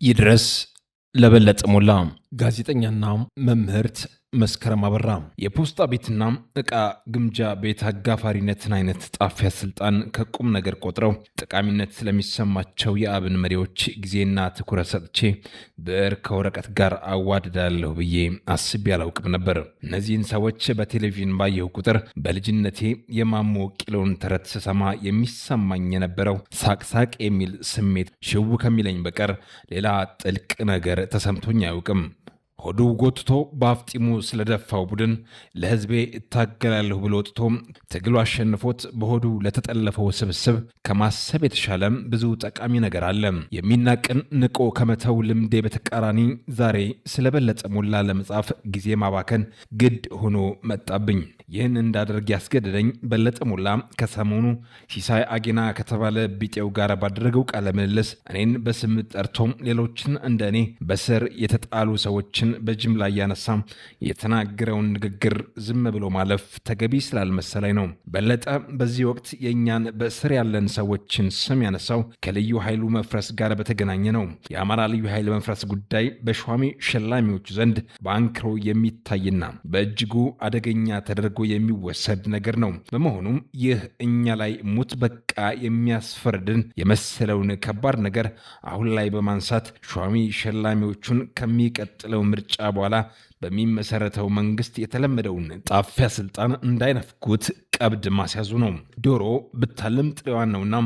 ይድረስ ለበለጠ ሞላ ጋዜጠኛና መምህርት መስከረም አበራ የፖስታ ቤትና ዕቃ ግምጃ ቤት አጋፋሪነትን አይነት ጣፊያ ስልጣን ከቁም ነገር ቆጥረው ጠቃሚነት ስለሚሰማቸው የአብን መሪዎች ጊዜና ትኩረት ሰጥቼ ብዕር ከወረቀት ጋር አዋድዳለሁ ብዬ አስቤ አላውቅም ነበር። እነዚህን ሰዎች በቴሌቪዥን ባየሁ ቁጥር በልጅነቴ የማሞ ወቂሎን ተረት ስሰማ የሚሰማኝ የነበረው ሳቅሳቅ የሚል ስሜት ሽው ከሚለኝ በቀር ሌላ ጥልቅ ነገር ተሰምቶኝ አያውቅም። ሆዱ ጎትቶ በአፍጢሙ ስለደፋው ቡድን ለሕዝቤ እታገላለሁ ብሎ ወጥቶ ትግሉ አሸንፎት በሆዱ ለተጠለፈው ስብስብ ከማሰብ የተሻለ ብዙ ጠቃሚ ነገር አለ። የሚናቅን ንቆ ከመተው ልምዴ በተቃራኒ ዛሬ ስለበለጠ ሞላ ለመጻፍ ጊዜ ማባከን ግድ ሆኖ መጣብኝ። ይህን እንዳደርግ ያስገደደኝ በለጠ ሞላ ከሰሞኑ ሲሳይ አጌና ከተባለ ቢጤው ጋር ባደረገው ቃለ ምልልስ እኔን በስም ጠርቶ ሌሎችን እንደ እኔ በስር የተጣሉ ሰዎችን በጅምላ እያነሳ የተናገረውን ንግግር ዝም ብሎ ማለፍ ተገቢ ስላልመሰለኝ ነው። በለጠ በዚህ ወቅት የእኛን በስር ያለን ሰዎችን ስም ያነሳው ከልዩ ኃይሉ መፍረስ ጋር በተገናኘ ነው። የአማራ ልዩ ኃይል መፍረስ ጉዳይ በሿሚ ሸላሚዎቹ ዘንድ በአንክሮ የሚታይና በእጅጉ አደገኛ ተደርጎ የሚወሰድ ነገር ነው። በመሆኑም ይህ እኛ ላይ ሙት በቃ የሚያስፈርድን የመሰለውን ከባድ ነገር አሁን ላይ በማንሳት ሿሚ ሸላሚዎቹን ከሚቀጥለው ምርጫ በኋላ በሚመሰረተው መንግስት የተለመደውን ጣፊያ ስልጣን እንዳይነፍኩት ቀብድ ማስያዙ ነው። ዶሮ ብታልም ጥሬዋን ነውና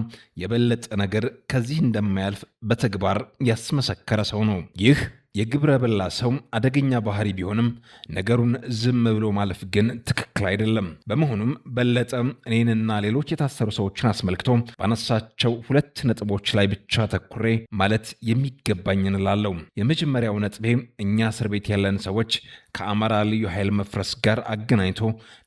የበለጠ ነገር ከዚህ እንደማያልፍ በተግባር ያስመሰከረ ሰው ነው። ይህ የግብረ በላ ሰው አደገኛ ባህሪ ቢሆንም ነገሩን ዝም ብሎ ማለፍ ግን ትክክል አይደለም። በመሆኑም በለጠ እኔንና ሌሎች የታሰሩ ሰዎችን አስመልክቶ ባነሳቸው ሁለት ነጥቦች ላይ ብቻ ተኩሬ ማለት የሚገባኝን እላለሁ። የመጀመሪያው ነጥቤ እኛ እስር ቤት ያለን ሰዎች ከአማራ ልዩ ኃይል መፍረስ ጋር አገናኝቶ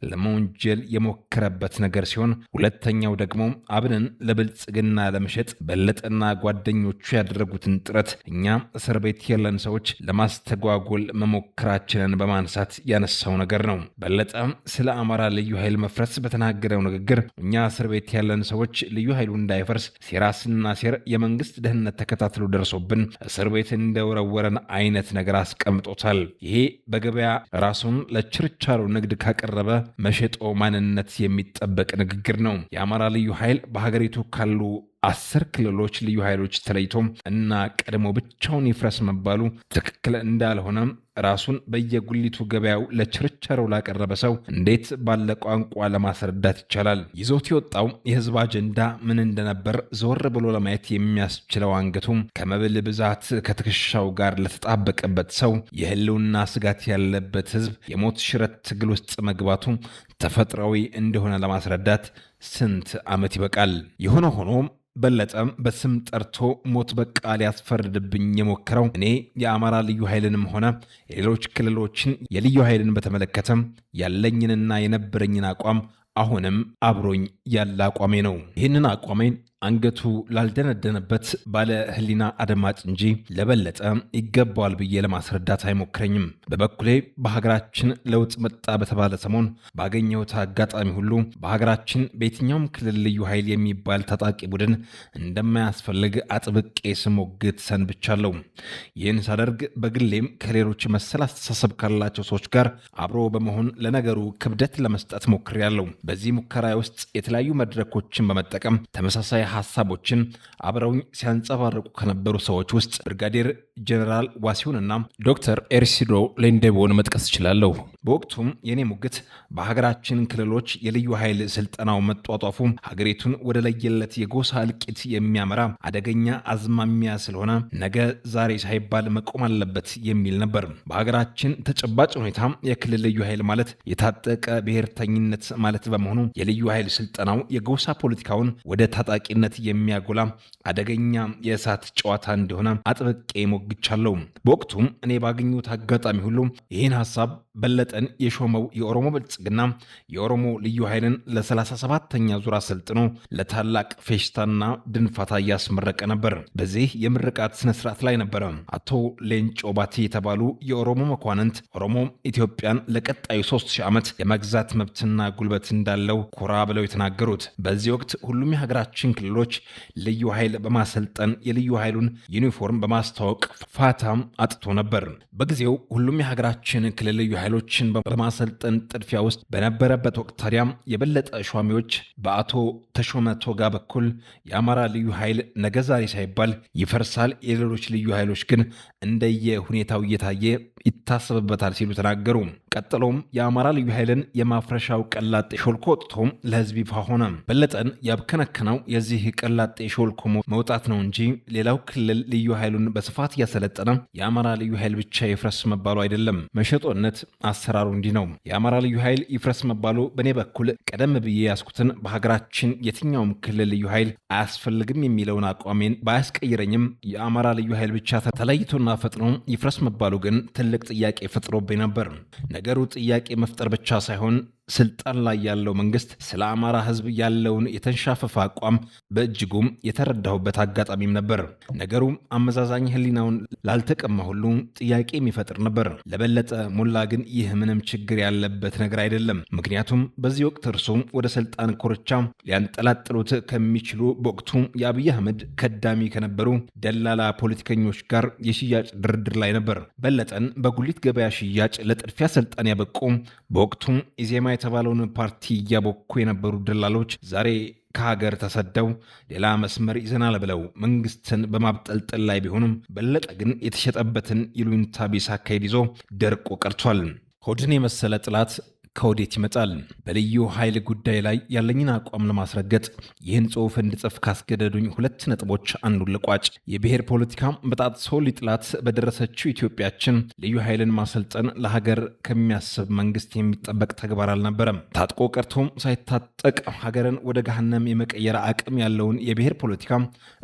ለመወንጀል የሞከረበት ነገር ሲሆን፣ ሁለተኛው ደግሞ አብንን ለብልጽግና ለመሸጥ በለጠና ጓደኞቹ ያደረጉትን ጥረት እኛ እስር ቤት ያለን ሰዎች ለማስተጓጎል መሞከራችንን በማንሳት ያነሳው ነገር ነው። በለጠ ስለ አማራ ልዩ ኃይል መፍረስ በተናገረው ንግግር እኛ እስር ቤት ያለን ሰዎች ልዩ ኃይሉ እንዳይፈርስ ሴራ ስናሴር የመንግስት ደህንነት ተከታትሎ ደርሶብን እስር ቤት እንደወረወረን አይነት ነገር አስቀምጦታል። ይሄ በገበያ ራሱን ለችርቻሮ ንግድ ካቀረበ መሸጦ ማንነት የሚጠበቅ ንግግር ነው። የአማራ ልዩ ኃይል በሀገሪቱ ካሉ 10 ክልሎች ልዩ ኃይሎች ተለይቶም እና ቀድሞ ብቻውን ይፍረስ መባሉ ትክክል እንዳልሆነ ራሱን በየጉሊቱ ገበያው ለችርቻሮ ላቀረበ ሰው እንዴት ባለ ቋንቋ ለማስረዳት ይቻላል? ይዞት የወጣው የህዝብ አጀንዳ ምን እንደነበር ዞር ብሎ ለማየት የሚያስችለው አንገቱም ከመብል ብዛት ከትከሻው ጋር ለተጣበቀበት ሰው የህልውና ስጋት ያለበት ህዝብ የሞት ሽረት ትግል ውስጥ መግባቱ ተፈጥሯዊ እንደሆነ ለማስረዳት ስንት ዓመት ይበቃል? የሆነ ሆኖ በለጠም በስም ጠርቶ ሞት በቃ ሊያስፈርድብኝ የሞከረው እኔ የአማራ ልዩ ኃይልንም ሆነ የሌሎች ክልሎችን የልዩ ኃይልን በተመለከተም ያለኝንና የነበረኝን አቋም አሁንም አብሮኝ ያለ አቋሜ ነው። ይህንን አቋሜን አንገቱ ላልደነደነበት ባለ ህሊና አድማጭ እንጂ ለበለጠ ይገባዋል ብዬ ለማስረዳት አይሞክረኝም። በበኩሌ በሀገራችን ለውጥ መጣ በተባለ ሰሞን ባገኘሁት አጋጣሚ ሁሉ በሀገራችን በየትኛውም ክልል ልዩ ኃይል የሚባል ታጣቂ ቡድን እንደማያስፈልግ አጥብቄ ስሞግት ሰንብቻለሁ። ይህን ሳደርግ በግሌም ከሌሎች መሰል አስተሳሰብ ካላቸው ሰዎች ጋር አብሮ በመሆን ለነገሩ ክብደት ለመስጠት ሞክሬያለሁ። በዚህ ሙከራ ውስጥ የተለያዩ መድረኮችን በመጠቀም ተመሳሳይ ሐሳቦችን አብረውኝ ሲያንጸባርቁ ከነበሩ ሰዎች ውስጥ ብርጋዴር ጀነራል ዋሲሁንና ዶክተር ኤርሲዶ ሌንዴቦን መጥቀስ እችላለሁ። በወቅቱም የኔ ሙግት በሀገራችን ክልሎች የልዩ ኃይል ስልጠናው መጧጧፉ ሀገሪቱን ወደ ለየለት የጎሳ እልቂት የሚያመራ አደገኛ አዝማሚያ ስለሆነ ነገ ዛሬ ሳይባል መቆም አለበት የሚል ነበር። በሀገራችን ተጨባጭ ሁኔታ የክልል ልዩ ኃይል ማለት የታጠቀ ብሔርተኝነት ማለት በመሆኑ የልዩ ኃይል ስልጠናው የጎሳ ፖለቲካውን ወደ ታጣቂ የሚያጎላ አደገኛ የእሳት ጨዋታ እንደሆነ አጥብቄ ሞግቻለሁ። በወቅቱም እኔ ባገኙት አጋጣሚ ሁሉ ይህን ሐሳብ በለጠን የሾመው የኦሮሞ ብልጽግና የኦሮሞ ልዩ ኃይልን ለ37ኛ ዙር አሰልጥኖ ለታላቅ ፌሽታና ድንፋታ እያስመረቀ ነበር። በዚህ የምርቃት ስነስርዓት ላይ ነበረ አቶ ሌንጮ ባቲ የተባሉ የኦሮሞ መኳንንት ኦሮሞ ኢትዮጵያን ለቀጣዩ 3000 ዓመት የመግዛት መብትና ጉልበት እንዳለው ኮራ ብለው የተናገሩት። በዚህ ወቅት ሁሉም የሀገራችን ክልሎች ክልሎች ልዩ ኃይል በማሰልጠን የልዩ ኃይሉን ዩኒፎርም በማስተዋወቅ ፋታም አጥቶ ነበር። በጊዜው ሁሉም የሀገራችን ክልል ልዩ ኃይሎችን በማሰልጠን ጥድፊያ ውስጥ በነበረበት ወቅት ታዲያም የበለጠ ሿሚዎች በአቶ ተሾመ ቶጋ በኩል የአማራ ልዩ ኃይል ነገ ዛሬ ሳይባል ይፈርሳል፣ የሌሎች ልዩ ኃይሎች ግን እንደየ ሁኔታው እየታየ ይታሰብበታል ሲሉ ተናገሩ። ቀጥሎም የአማራ ልዩ ኃይልን የማፍረሻው ቀላጤ ሾልኮ ወጥቶ ለህዝብ ይፋ ሆነ። በለጠን ያብከነከነው የዚህ ቀላጤ ሾልኮ መውጣት ነው እንጂ ሌላው ክልል ልዩ ኃይሉን በስፋት እያሰለጠነ የአማራ ልዩ ኃይል ብቻ ይፍረስ መባሉ አይደለም። መሸጦነት አሰራሩ እንዲህ ነው። የአማራ ልዩ ኃይል ይፍረስ መባሉ በእኔ በኩል ቀደም ብዬ ያስኩትን በሀገራችን የትኛውም ክልል ልዩ ኃይል አያስፈልግም የሚለውን አቋሜን ባያስቀይረኝም የአማራ ልዩ ኃይል ብቻ ተለይቶና ፈጥኖ ይፍረስ መባሉ ግን ትልቅ ጥያቄ ፈጥሮብኝ ነበር። ነገሩ ጥያቄ መፍጠር ብቻ ሳይሆን ስልጣን ላይ ያለው መንግስት ስለ አማራ ህዝብ ያለውን የተንሻፈፈ አቋም በእጅጉም የተረዳሁበት አጋጣሚም ነበር። ነገሩ አመዛዛኝ ህሊናውን ላልተቀማ ሁሉ ጥያቄ የሚፈጥር ነበር። ለበለጠ ሞላ ግን ይህ ምንም ችግር ያለበት ነገር አይደለም። ምክንያቱም በዚህ ወቅት እርሱ ወደ ስልጣን ኮርቻ ሊያንጠላጥሉት ከሚችሉ በወቅቱ የአብይ አህመድ ከዳሚ ከነበሩ ደላላ ፖለቲከኞች ጋር የሽያጭ ድርድር ላይ ነበር። በለጠን በጉሊት ገበያ ሽያጭ ለጥድፊያ ስልጣን ያበቁ በወቅቱ ኢዜማ የተባለውን ፓርቲ እያቦኩ የነበሩ ደላሎች ዛሬ ከሀገር ተሰደው ሌላ መስመር ይዘናል ብለው መንግስትን በማብጠልጠል ላይ ቢሆኑም በለጠ ግን የተሸጠበትን ይሉኝታ ቢስ አካሄድ ይዞ ደርቆ ቀርቷል። ሆድን የመሰለ ጥላት ከወዴት ይመጣል? በልዩ ኃይል ጉዳይ ላይ ያለኝን አቋም ለማስረገጥ ይህን ጽሑፍ እንድጽፍ ካስገደዱኝ 2 ነጥቦች አንዱን ልቋጭ። የብሔር ፖለቲካ በጣጥሶ ሊጥላት በደረሰችው ኢትዮጵያችን ልዩ ኃይልን ማሰልጠን ለሀገር ከሚያስብ መንግስት የሚጠበቅ ተግባር አልነበረም። ታጥቆ ቀርቶም ሳይታጠቅ ሀገርን ወደ ገሃነም የመቀየር አቅም ያለውን የብሔር ፖለቲካ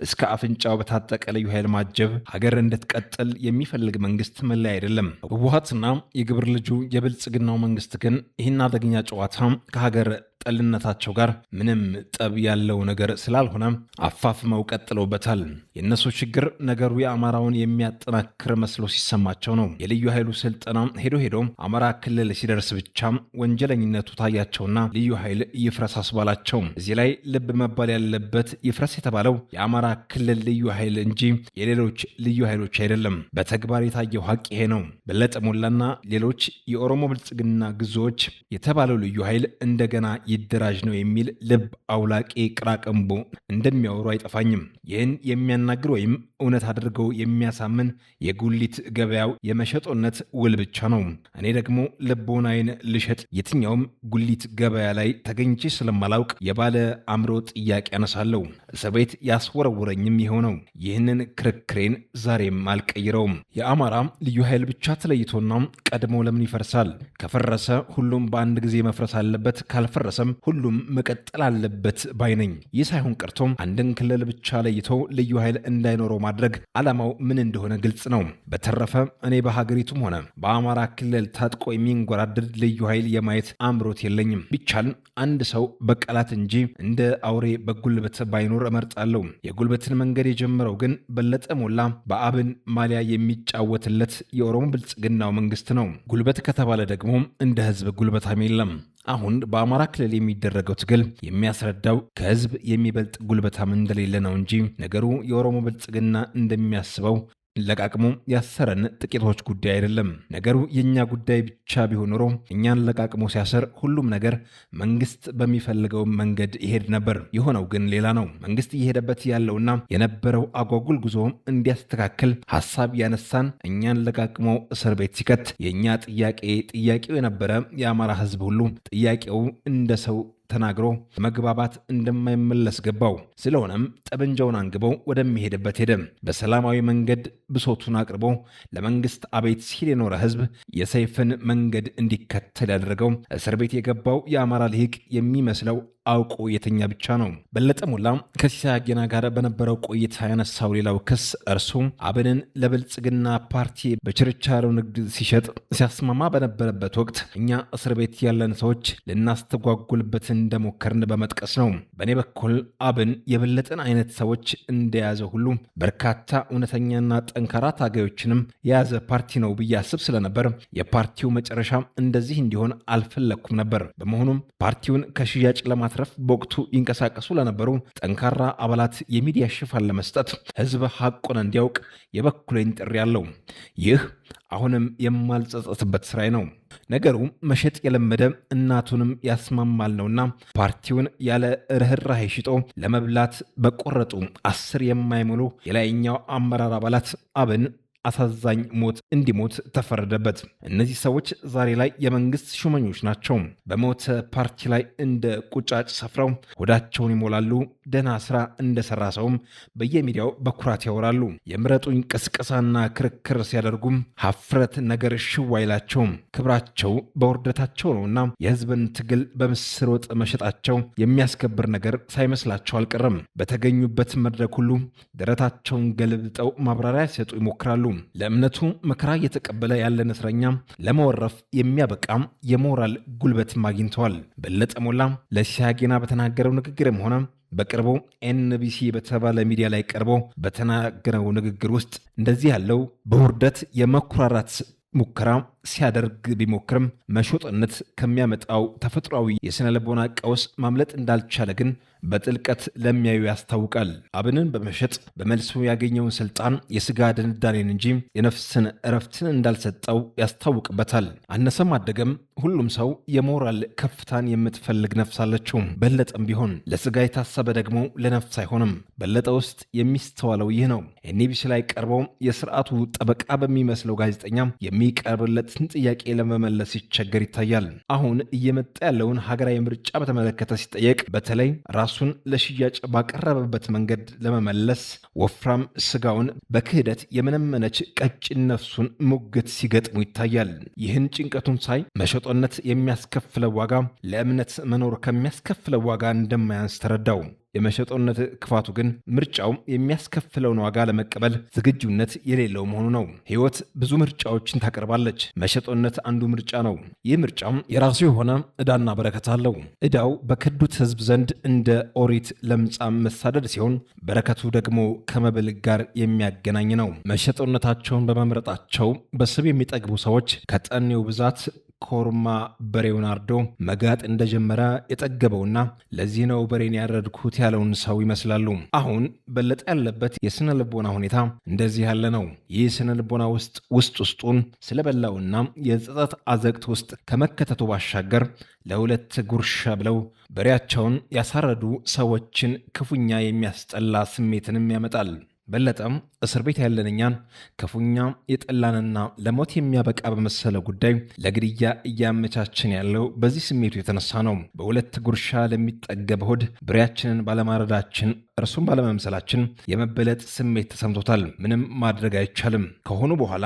እስከ አፍንጫው በታጠቀ ልዩ ኃይል ማጀብ ሀገር እንድትቀጥል የሚፈልግ መንግስት መለያ አይደለም። ህወሓትና የግብር ልጁ የብልጽግናው መንግስት ግን ይህን አደገኛ ጨዋታ ከሀገር ጠልነታቸው ጋር ምንም ጠብ ያለው ነገር ስላልሆነ አፋፍመው ቀጥለውበታል። የእነሱ ችግር ነገሩ የአማራውን የሚያጠናክር መስሎ ሲሰማቸው ነው። የልዩ ኃይሉ ስልጠና ሄዶ አማራ ክልል ሲደርስ ብቻ ወንጀለኝነቱ ታያቸውና ልዩ ኃይል ይፍረስ አስባላቸው። እዚህ ላይ ልብ መባል ያለበት ይፍረስ የተባለው የአማራ ክልል ልዩ ኃይል እንጂ የሌሎች ልዩ ኃይሎች አይደለም። በተግባር የታየው ሀቅ ይሄ ነው። በለጠ ሞላና ሌሎች የኦሮሞ ብልጽግና ግዞዎች የተባለው ልዩ ኃይል እንደገና ይደራጅ ነው የሚል ልብ አውላቂ ቅራቅንቦ እንደሚያወሩ አይጠፋኝም። ይህን የሚያናግር ወይም እውነት አድርገው የሚያሳምን የጉሊት ገበያው የመሸጦነት ውል ብቻ ነው። እኔ ደግሞ ልቦናዬን ልሸጥ የትኛውም ጉሊት ገበያ ላይ ተገኝቼ ስለማላውቅ የባለ አእምሮ ጥያቄ አነሳለሁ። እስር ቤት ያስወረውረኝም ይኸው ነው። ይህንን ክርክሬን ዛሬም አልቀይረውም። የአማራ ልዩ ኃይል ብቻ ተለይቶና ቀድሞ ለምን ይፈርሳል? ከፈረሰ ሁሉም በአንድ ጊዜ መፍረስ አለበት፣ ካልፈረሰም ሁሉም መቀጠል አለበት ባይነኝ። ይህ ሳይሆን ቀርቶም አንድን ክልል ብቻ ለይቶ ልዩ ኃይል እንዳይኖረው ማድረግ ዓላማው ምን እንደሆነ ግልጽ ነው። በተረፈ እኔ በሀገሪቱም ሆነ በአማራ ክልል ታጥቆ የሚንጎራደድ ልዩ ኃይል የማየት አምሮት የለኝም። ቢቻል አንድ ሰው በቃላት እንጂ እንደ አውሬ በጉልበት ባይኖር እመርጣለሁ። የጉልበትን መንገድ የጀመረው ግን በለጠ ሞላ በአብን ማሊያ የሚጫወትለት የኦሮሞ ብልጽግናው መንግስት ነው። ጉልበት ከተባለ ደግሞ እንደ ህዝብ ጉልበታም የለም። አሁን በአማራ ክልል የሚደረገው ትግል የሚያስረዳው ከህዝብ የሚበልጥ ጉልበታም እንደሌለ ነው እንጂ ነገሩ የኦሮሞ ብልጽግና እንደሚያስበው ለቃቅሞ ያሰረን ጥቂቶች ጉዳይ አይደለም። ነገሩ የእኛ ጉዳይ ብቻ ቢሆን ኖሮ እኛን ለቃቅሞ ሲያሰር ሁሉም ነገር መንግስት በሚፈልገው መንገድ ይሄድ ነበር። የሆነው ግን ሌላ ነው። መንግስት እየሄደበት ያለውና የነበረው አጓጉል ጉዞ እንዲያስተካክል ሀሳብ ያነሳን እኛን ለቃቅሞ እስር ቤት ሲከት የእኛ ጥያቄው የነበረ የአማራ ህዝብ ሁሉ ጥያቄው እንደ ሰው ተናግሮ መግባባት እንደማይመለስ ገባው። ስለሆነም ጠበንጃውን አንግበው ወደሚሄድበት ሄደ። በሰላማዊ መንገድ ብሶቱን አቅርቦ ለመንግስት አቤት ሲል የኖረ ህዝብ የሰይፍን መንገድ እንዲከተል ያደረገው እስር ቤት የገባው የአማራ ልሂቅ የሚመስለው አውቆ የተኛ ብቻ ነው። በለጠ ሞላ ከሲሳይ አጌና ጋር በነበረው ቆይታ ያነሳው ሌላው ክስ እርሱ አብንን ለብልጽግና ፓርቲ በችርቻሮ ንግድ ሲሸጥ ሲያስማማ በነበረበት ወቅት እኛ እስር ቤት ያለን ሰዎች ልናስተጓጉልበት እንደሞከርን በመጥቀስ ነው። በእኔ በኩል አብን የበለጠን አይነት ሰዎች እንደያዘ ሁሉ በርካታ እውነተኛና ጠንካራ ታጋዮችንም የያዘ ፓርቲ ነው ብዬ አስብ ስለነበር የፓርቲው መጨረሻ እንደዚህ እንዲሆን አልፈለግኩም ነበር። በመሆኑም ፓርቲውን ከሽያጭ ለማት ለማትረፍ በወቅቱ ይንቀሳቀሱ ለነበሩ ጠንካራ አባላት የሚዲያ ሽፋን ለመስጠት ህዝብ ሐቁን እንዲያውቅ የበኩሌን ጥሪ አለው። ይህ አሁንም የማልጸጸትበት ስራዬ ነው። ነገሩ መሸጥ የለመደ እናቱንም ያስማማል ነውና ፓርቲውን ያለ ርኅራኄ ሽጦ ለመብላት በቆረጡ 10 የማይሞሉ የላይኛው አመራር አባላት አብን አሳዛኝ ሞት እንዲሞት ተፈረደበት። እነዚህ ሰዎች ዛሬ ላይ የመንግስት ሹመኞች ናቸው። በሞተ ፓርቲ ላይ እንደ ቁጫጭ ሰፍረው ሆዳቸውን ይሞላሉ። ደህና ስራ እንደሰራ ሰውም በየሚዲያው በኩራት ያወራሉ። የምረጡኝ ቅስቀሳና ክርክር ሲያደርጉም ሀፍረት ነገር ሽው አይላቸውም። ክብራቸው በውርደታቸው ነውና የህዝብን ትግል በምስር ወጥ መሸጣቸው የሚያስከብር ነገር ሳይመስላቸው አልቀረም። በተገኙበት መድረክ ሁሉ ደረታቸውን ገልብጠው ማብራሪያ ሲሰጡ ይሞክራሉ። ለእምነቱ መከራ እየተቀበለ ያለን እስረኛ ለመወረፍ የሚያበቃም የሞራል ጉልበትም አግኝተዋል። በለጠ ሞላ ለሻጌና በተናገረው ንግግርም ሆነ በቅርቡ ኤንቢሲ በተባለ ሚዲያ ላይ ቀርቦ በተናገረው ንግግር ውስጥ እንደዚህ ያለው በውርደት የመኩራራት ሙከራ ሲያደርግ ቢሞክርም መሾጥነት ከሚያመጣው ተፈጥሯዊ የስነ ልቦና ቀውስ ማምለጥ እንዳልቻለ ግን በጥልቀት ለሚያዩ ያስታውቃል። አብንን በመሸጥ በመልሱ ያገኘውን ስልጣን የስጋ ድንዳኔን እንጂ የነፍስን እረፍትን እንዳልሰጠው ያስታውቅበታል። አነሰም አደገም ሁሉም ሰው የሞራል ከፍታን የምትፈልግ ነፍስ አለችው። በለጠም ቢሆን ለስጋ የታሰበ ደግሞ ለነፍስ አይሆንም። በለጠ ውስጥ የሚስተዋለው ይህ ነው። ኤንቢሲ ላይ ቀርበው የስርዓቱ ጠበቃ በሚመስለው ጋዜጠኛ የሚቀርብለትን ጥያቄ ለመመለስ ሲቸገር ይታያል። አሁን እየመጣ ያለውን ሀገራዊ ምርጫ በተመለከተ ሲጠየቅ በተለይ ራሱን ለሽያጭ ባቀረበበት መንገድ ለመመለስ ወፍራም ስጋውን በክህደት የመነመነች ቀጭን ነፍሱን ሙግት ሲገጥሙ ይታያል። ይህን ጭንቀቱን ሳይ መሸጦነት የሚያስከፍለው ዋጋ ለእምነት መኖር ከሚያስከፍለው ዋጋ እንደማያንስ ተረዳው። የመሸጦነት ክፋቱ ግን ምርጫው የሚያስከፍለውን ዋጋ ለመቀበል ዝግጁነት የሌለው መሆኑ ነው። ሕይወት ብዙ ምርጫዎችን ታቀርባለች። መሸጦነት አንዱ ምርጫ ነው። ይህ ምርጫም የራሱ የሆነ ዕዳና በረከት አለው። ዕዳው በከዱት ሕዝብ ዘንድ እንደ ኦሪት ለምጻም መሳደድ ሲሆን፣ በረከቱ ደግሞ ከመብል ጋር የሚያገናኝ ነው። መሸጦነታቸውን በመምረጣቸው በስብ የሚጠግቡ ሰዎች ከጠኔው ብዛት ኮርማ በሬውን አርዶ መጋጥ እንደጀመረ የጠገበውና ለዚህ ነው በሬን ያረድኩት ያለውን ሰው ይመስላሉ። አሁን በለጠ ያለበት የስነ ልቦና ሁኔታ እንደዚህ ያለ ነው። ይህ ስነ ልቦና ውስጡን ስለበላውና የጸጸት አዘቅት ውስጥ ከመከተቱ ባሻገር ለሁለት ጉርሻ ብለው በሬያቸውን ያሳረዱ ሰዎችን ክፉኛ የሚያስጠላ ስሜትንም ያመጣል። በለጠም እስር ቤት ያለን እኛን ክፉኛ የጠላንና ለሞት የሚያበቃ በመሰለ ጉዳይ ለግድያ እያመቻችን ያለው በዚህ ስሜቱ የተነሳ ነው። በሁለት ጉርሻ ለሚጠገብ ሆድ በሬያችንን ባለማረዳችን እርሱም ባለመምሰላችን የመበለጥ ስሜት ተሰምቶታል። ምንም ማድረግ አይቻልም። ከሆኑ በኋላ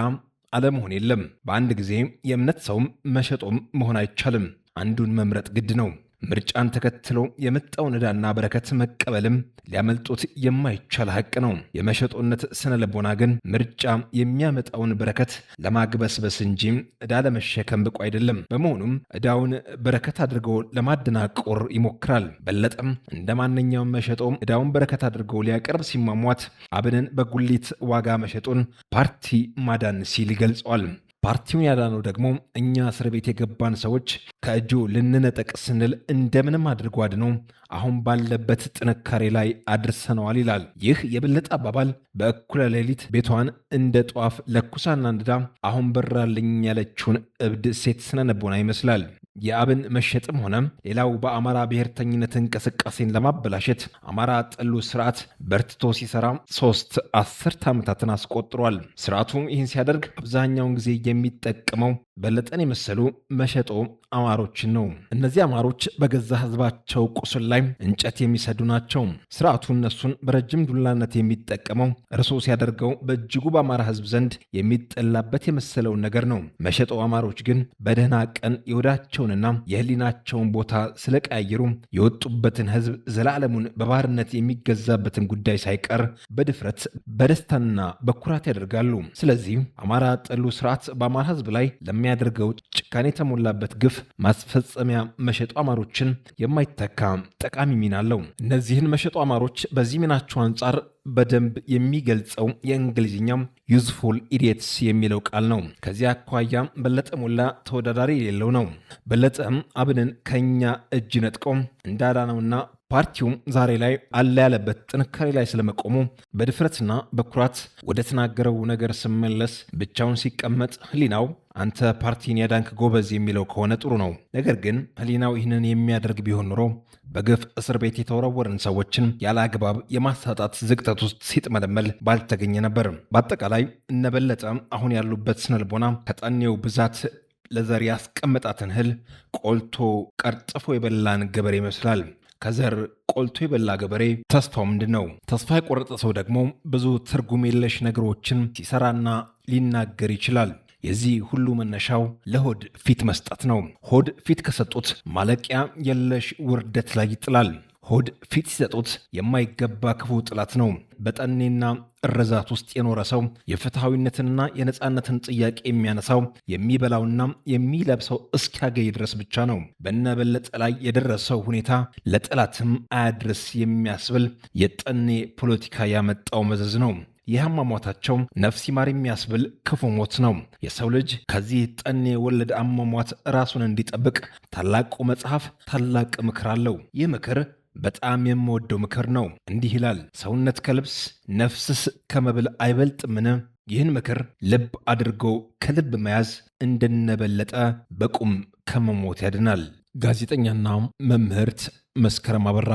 አለመሆን የለም። በአንድ ጊዜ የእምነት ሰውም መሸጦም መሆን አይቻልም። አንዱን መምረጥ ግድ ነው። ምርጫን ተከትሎ የመጣውን ዕዳና በረከት መቀበልም ሊያመልጡት የማይቻል ሐቅ ነው። የመሸጦነት ስነ ልቦና ግን ምርጫ የሚያመጣውን በረከት ለማግበስበስ እንጂ ዕዳ ለመሸከም ብቁ አይደለም። በመሆኑም ዕዳውን በረከት አድርጎ ለማደናቆር ይሞክራል። በለጠም እንደ ማንኛውም መሸጦ ዕዳውን በረከት አድርጎ ሊያቀርብ ሲሟሟት አብንን በጉሊት ዋጋ መሸጡን ፓርቲ ማዳን ሲል ይገልጸዋል። ፓርቲውን ያዳነው ደግሞ እኛ እስር ቤት የገባን ሰዎች ከእጁ ልንነጠቅ ስንል እንደምንም አድርጎ አድኖ አሁን ባለበት ጥንካሬ ላይ አድርሰነዋል ይላል። ይህ የበለጠ አባባል በእኩለ ሌሊት ቤቷን እንደ ጧፍ ለኩሳና እንድዳ አሁን በራልኝ ያለችውን እብድ ሴት ስነ ልቦና ይመስላል። የአብን መሸጥም ሆነ ሌላው በአማራ ብሔርተኝነት እንቅስቃሴን ለማበላሸት አማራ ጠሉ ስርዓት በርትቶ ሲሰራ 3 አስርት ዓመታትን አስቆጥሯል። ስርዓቱ ይህን ሲያደርግ አብዛኛውን ጊዜ የሚጠቀመው በለጠን የመሰሉ መሸጦ አማሮችን ነው። እነዚህ አማሮች በገዛ ህዝባቸው ቁስል ላይ እንጨት የሚሰዱ ናቸው። ስርዓቱ እነሱን በረጅም ዱላነት የሚጠቀመው እርሶ ሲያደርገው በእጅጉ በአማራ ህዝብ ዘንድ የሚጠላበት የመሰለውን ነገር ነው። መሸጦ አማሮች ግን በደህና ቀን የወዳቸውንና የህሊናቸውን ቦታ ስለቀያየሩ የወጡበትን ህዝብ ዘላለሙን በባርነት የሚገዛበትን ጉዳይ ሳይቀር በድፍረት በደስታና በኩራት ያደርጋሉ። ስለዚህ አማራ ጠሉ ስርዓት በአማራ ህዝብ ላይ ለሚያደርገው ጭካኔ የተሞላበት ግፍ ማስፈጸሚያ መሸጦ አማሮችን የማይተካ ጠቃሚ ሚና አለው። እነዚህን መሸጦ አማሮች በዚህ ሚናቸው አንጻር በደንብ የሚገልጸው የእንግሊዝኛው ዩዝፉል ኢዲየትስ የሚለው ቃል ነው። ከዚያ አኳያ በለጠ ሞላ ተወዳዳሪ የሌለው ነው። በለጠ አብንን ከኛ እጅ ነጥቆ እንዳዳነውና ፓርቲውም ዛሬ ላይ አለ ያለበት ጥንካሬ ላይ ስለመቆሙ በድፍረትና በኩራት ወደ ተናገረው ነገር ስመለስ ብቻውን ሲቀመጥ ህሊናው አንተ ፓርቲን ያዳንክ ጎበዝ የሚለው ከሆነ ጥሩ ነው። ነገር ግን ህሊናው ይህንን የሚያደርግ ቢሆን ኖሮ በግፍ እስር ቤት የተወረወርን ሰዎችን ያለ አግባብ የማሳጣት ዝቅጠት ውስጥ ሲጥመለመል ባልተገኘ ነበር። በአጠቃላይ እነበለጠ አሁን ያሉበት ስነልቦና ከጠኔው ብዛት ለዘር ያስቀመጣትን እህል ቆልቶ ቀርጥፎ የበላን ገበሬ ይመስላል። ከዘር ቆልቶ የበላ ገበሬ ተስፋው ምንድን ነው? ተስፋ የቆረጠ ሰው ደግሞ ብዙ ትርጉም የለሽ ነገሮችን ሲሰራና ሊናገር ይችላል። የዚህ ሁሉ መነሻው ለሆድ ፊት መስጠት ነው። ሆድ ፊት ከሰጡት ማለቂያ የለሽ ውርደት ላይ ይጥላል። ሆድ ፊት ሲሰጡት የማይገባ ክፉ ጥላት ነው። በጠኔና እረዛት ውስጥ የኖረ ሰው የፍትሐዊነትንና የነፃነትን ጥያቄ የሚያነሳው የሚበላውና የሚለብሰው እስኪያገኝ ድረስ ብቻ ነው። በነበለጠ ላይ የደረሰው ሁኔታ ለጠላትም አያድርስ የሚያስብል የጠኔ ፖለቲካ ያመጣው መዘዝ ነው። ይህ አሟሟታቸው ነፍስ ይማር የሚያስብል ክፉ ሞት ነው። የሰው ልጅ ከዚህ ጠኔ ወለድ አሟሟት ራሱን እንዲጠብቅ ታላቁ መጽሐፍ ታላቅ ምክር አለው። ይህ ምክር በጣም የምወደው ምክር ነው። እንዲህ ይላል፣ ሰውነት ከልብስ ነፍስስ ከመብል አይበልጥምን? ይህን ምክር ልብ አድርጎ ከልብ መያዝ እንደነበለጠ በቁም ከመሞት ያድናል። ጋዜጠኛና መምህርት መስከረም አበራ